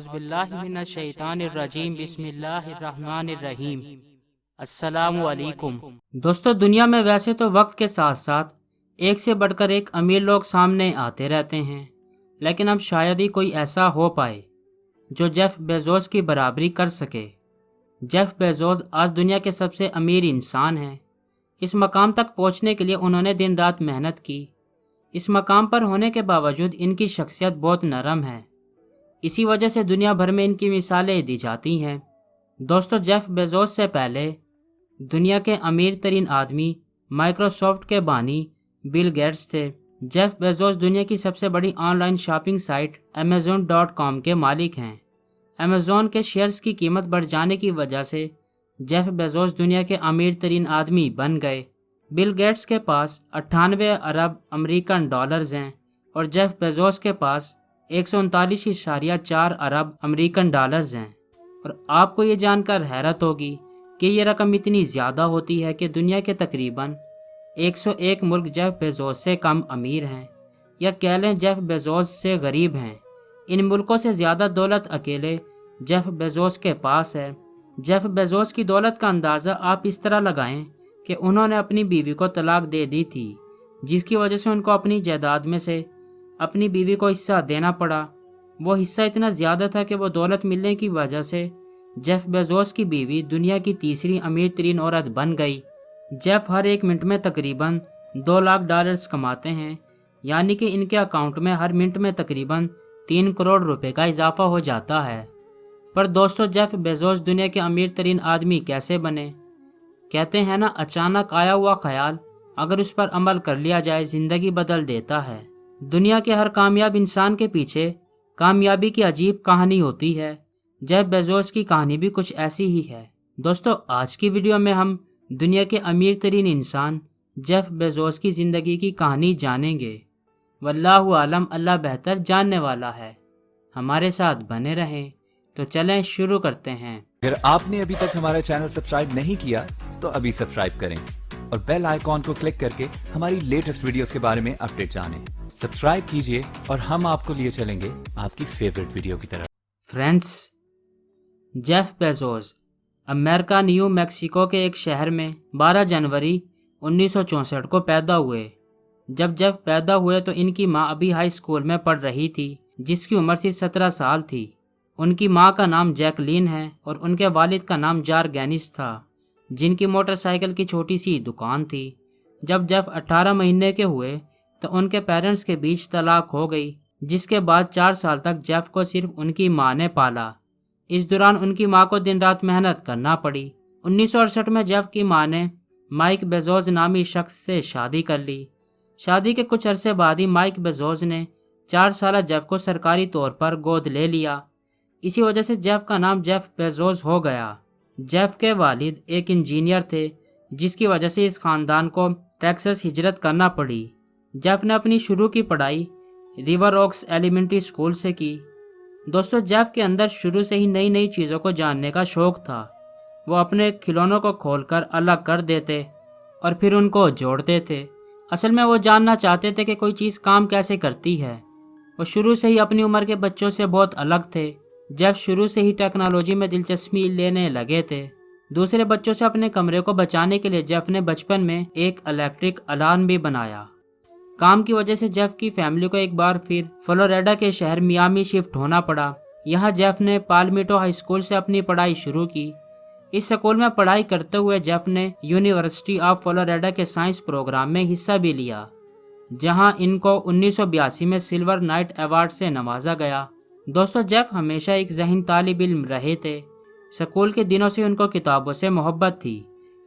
اعوذ باللہ من الشیطان الرجیم بسم اللہ الرحمن الرحیم۔ السلام علیکم دوستو، دنیا میں ویسے تو وقت کے ساتھ ساتھ ایک سے بڑھ کر ایک امیر لوگ سامنے آتے رہتے ہیں، لیکن اب شاید ہی کوئی ایسا ہو پائے جو جیف بیزوس کی برابری کر سکے۔ جیف بیزوس آج دنیا کے سب سے امیر انسان ہیں۔ اس مقام تک پہنچنے کے لیے انہوں نے دن رات محنت کی۔ اس مقام پر ہونے کے باوجود ان کی شخصیت بہت نرم ہے، اسی وجہ سے دنیا بھر میں ان کی مثالیں دی جاتی ہیں۔ دوستو، جیف بیزوس سے پہلے دنیا کے امیر ترین آدمی مائیکروسافٹ کے بانی بل گیٹس تھے۔ جیف بیزوس دنیا کی سب سے بڑی on line shopping site Amazon.com کے مالک ہیں۔ Amazon کے شیئرز کی قیمت بڑھ جانے کی وجہ سے جیف بیزوس دنیا کے امیر ترین آدمی بن گئے۔ بل گیٹس کے پاس 98 ارب امریکن ڈالرز ہیں اور جیف بیزوس کے پاس 139.4 ارب امریکن ڈالرز ہیں۔ اور آپ کو یہ جان کر حیرت ہوگی کہ یہ رقم اتنی زیادہ ہوتی ہے کہ دنیا کے تقریباً 101 ملک جیف بیزوس سے کم امیر ہیں، یا کہہ لیں جیف بیزوس سے غریب ہیں۔ ان ملکوں سے زیادہ دولت اکیلے جیف بیزوس کے پاس ہے۔ جیف بیزوس کی دولت کا اندازہ آپ اس طرح لگائیں کہ انہوں نے اپنی بیوی کو طلاق دے دی تھی، جس کی وجہ سے ان کو اپنی جائیداد میں سے اپنی بیوی کو حصہ دینا پڑا۔ وہ حصہ اتنا زیادہ تھا کہ وہ دولت ملنے کی وجہ سے جیف بیزوس کی بیوی دنیا کی تیسری امیر ترین عورت بن گئی۔ جیف ہر ایک منٹ میں تقریباً 2 لاکھ ڈالرز کماتے ہیں، یعنی کہ ان کے اکاؤنٹ میں ہر منٹ میں تقریباً 3 کروڑ روپے کا اضافہ ہو جاتا ہے۔ پر دوستو، جیف بیزوس دنیا کے امیر ترین آدمی کیسے بنے؟ کہتے ہیں نا، اچانک آیا ہوا خیال اگر اس پر عمل کر لیا جائے زندگی بدل دیتا ہے۔ دنیا کے ہر کامیاب انسان کے پیچھے کامیابی کی عجیب کہانی ہوتی ہے۔ جیف بیزوس کی کہانی بھی کچھ ایسی ہی ہے۔ دوستو، آج کی ویڈیو میں ہم دنیا کے امیر ترین انسان جیف بیزوس کی زندگی کی کہانی جانیں گے۔ واللہ عالم، اللہ بہتر جاننے والا ہے۔ ہمارے ساتھ بنے رہیں۔ تو چلیں شروع کرتے ہیں۔ اگر آپ نے ابھی تک ہمارا چینل سبسکرائب نہیں کیا تو ابھی سبسکرائب کریں اور بیل آئیکن کو کلک کر کے ہماری لیٹسٹ ویڈیوز کے بارے میں اپڈیٹ جانیں۔ سبسکرائب کیجئے اور ہم آپ کو لیے چلیں گے آپ کی فیورٹ ویڈیو کی طرف۔ فرینڈز، جیف بیزوس امریکہ نیو میکسیکو کے ایک شہر میں 12 جنوری 1964 کو پیدا ہوئے۔ جب جیف پیدا ہوئے تو ان کی ماں ابھی ہائی اسکول میں پڑھ رہی تھی، جس کی عمر صرف 17 سال تھی۔ ان کی ماں کا نام جیکلین ہے اور ان کے والد کا نام جارگینس تھا، جن کی موٹر سائیکل کی چھوٹی سی دکان تھی۔ جب جیف 18 مہینے کے ہوئے تو ان کے پیرنٹس کے بیچ طلاق ہو گئی، جس کے بعد 4 سال تک جیف کو صرف ان کی ماں نے پالا۔ اس دوران ان کی ماں کو دن رات محنت کرنا پڑی۔ 1968 میں جیف کی ماں نے مائک بیزوس نامی شخص سے شادی کر لی۔ شادی کے کچھ عرصے بعد ہی مائک بیزوس نے 4 سالہ جیف کو سرکاری طور پر گود لے لیا۔ اسی وجہ سے جیف کا نام جیف بیزوس ہو گیا۔ جیف کے والد ایک انجینئر تھے، جس کی وجہ سے اس خاندان کو ٹیکساس ہجرت کرنا پڑی۔ جیف نے اپنی شروع کی پڑھائی ریور اوکس ایلیمنٹری اسکول سے کی۔ دوستو، جیف کے اندر شروع سے ہی نئی نئی چیزوں کو جاننے کا شوق تھا۔ وہ اپنے کھلونوں کو کھول کر الگ کر دیتے اور پھر ان کو جوڑتے تھے۔ اصل میں وہ جاننا چاہتے تھے کہ کوئی چیز کام کیسے کرتی ہے۔ وہ شروع سے ہی اپنی عمر کے بچوں سے بہت الگ تھے۔ جیف شروع سے ہی ٹیکنالوجی میں دلچسپی لینے لگے تھے۔ دوسرے بچوں سے اپنے کمرے کو بچانے کے لیے جیف نے بچپن میں ایک الیکٹرک الارم بھی بنایا۔ کام کی وجہ سے جیف کی فیملی کو ایک بار پھر فلوریڈا کے شہر میامی شفٹ ہونا پڑا۔ یہاں جیف نے پالمیٹو ہائی اسکول سے اپنی پڑھائی شروع کی۔ اس اسکول میں پڑھائی کرتے ہوئے جیف نے یونیورسٹی آف فلوریڈا کے سائنس پروگرام میں حصہ بھی لیا، جہاں ان کو 1982 میں سلور نائٹ ایوارڈ سے نوازا گیا۔ دوستو، جیف ہمیشہ ایک ذہین طالب علم رہے تھے۔ اسکول کے دنوں سے ان کو کتابوں سے محبت تھی۔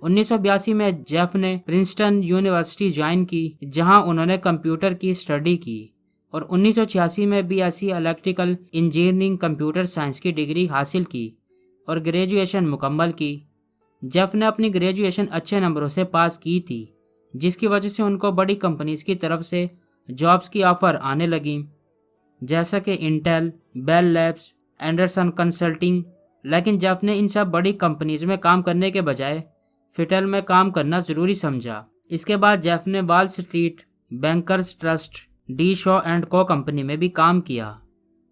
1982 میں جیف نے پرنسٹن یونیورسٹی جوائن کی، جہاں انہوں نے کمپیوٹر کی اسٹڈی کی، اور 1986 میں BSc electrical engineering computer science کی ڈگری حاصل کی اور گریجویشن مکمل کی۔ جیف نے اپنی گریجویشن اچھے نمبروں سے پاس کی تھی، جس کی وجہ سے ان کو بڑی کمپنیز کی طرف سے جابز کی آفر آنے لگیں، جیسا کہ Intel, Bell Labs, Andersen Consulting. لیکن جیف نے ان سب بڑی کمپنیز میں کام کرنے کے بجائے فٹل میں کام کرنا ضروری سمجھا۔ اس کے بعد جیف نے Wall Street, Bankers Trust, D Shaw and co company میں بھی کام کیا۔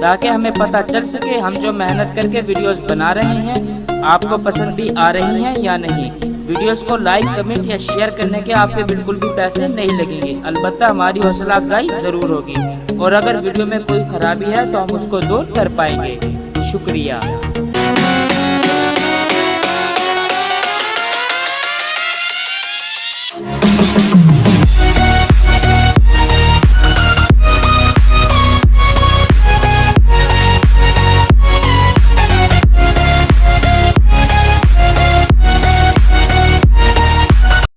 تاکہ ہمیں پتہ چل سکے ہم جو محنت کر کے ویڈیوز بنا رہے ہیں آپ کو پسند بھی آ رہی ہیں یا نہیں۔ ویڈیوز کو لائک، کمنٹ یا شیئر کرنے کے آپ کے بالکل بھی پیسے نہیں لگیں گے، البتہ ہماری حوصلہ افزائی ضرور ہوگی، اور اگر ویڈیو میں کوئی خرابی ہے تو ہم اس کو دور کر پائیں گے۔ شکریہ۔